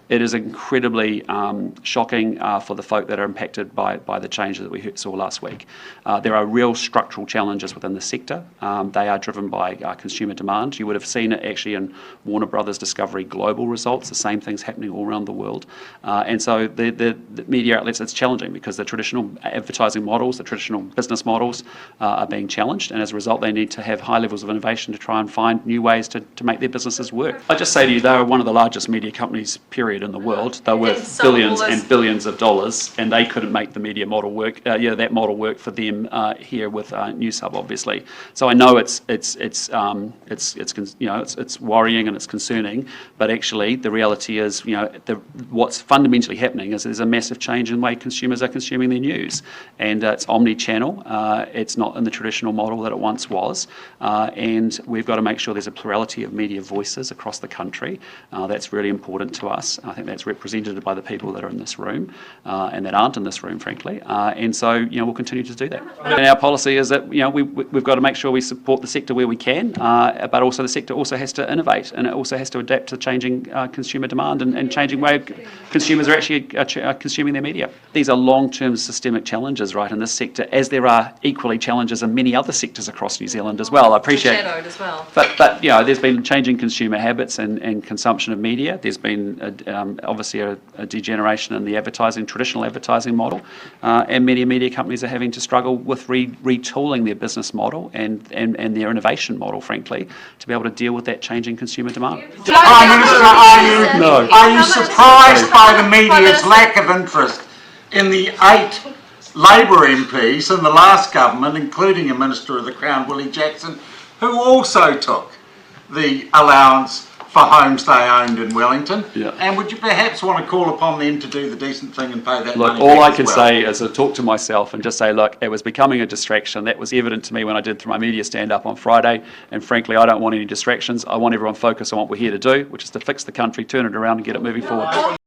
it is incredibly shocking for the folk that are impacted by the changes that we saw last week. There are real structural challenges within the sector. They are driven by consumer demand. You would have seen it actually in Warner Brothers Discovery Global results. The same thing's happening all around the world. And so the media outlets, it's challenging because the traditional advertising models, the traditional business models are being challenged, and as a result they need to have high levels of innovation to try and find new ways to make their businesses work. I just say to you, they are one of the largest media companies, period, in the world. They're worth billions and billions of dollars, and they couldn't make the media model work, that model work for them here with Newshub, obviously. So I know it's worrying and it's concerning, but actually the reality is, what's fundamentally happening is there's a massive change in the way consumers are consuming their news, and it's omni-channel. It's not in the traditional model that it once was, and we've got to make sure there's a plurality of media voices across the country. That's really important to us. I think that's represented by the people that are in this room and that aren't in this room, frankly. And so, we'll continue to do that. And our policy is that, we've got to make sure we support the sector where we can, but also the sector also has to innovate, and it also has to adapt to changing consumer demand and changing way consumers are actually consuming their media. These are long-term systemic challenges, right, in this sector, as there are equally challenges in many other sectors across New Zealand as well. I appreciate it. As well. But there's been changing consumer habits and consumption of media. There's been obviously a degeneration in the traditional advertising model, and many media companies are having to struggle with retooling their business model and their innovation model, frankly, to be able to deal with that changing consumer demand. Prime Minister, are you surprised by the media's lack of interest in the 8 Labour MPs in the last government, including a Minister of the Crown, Willie Jackson, who also took the allowance for homes they owned in Wellington? Yeah. And would you perhaps want to call upon them to do the decent thing and pay that money back? Look, all I can say is to talk to myself and just say, look, it was becoming a distraction. That was evident to me when I did my media stand-up on Friday, and frankly, I don't want any distractions. I want everyone focused on what we're here to do, which is to fix the country, turn it around and get it moving forward.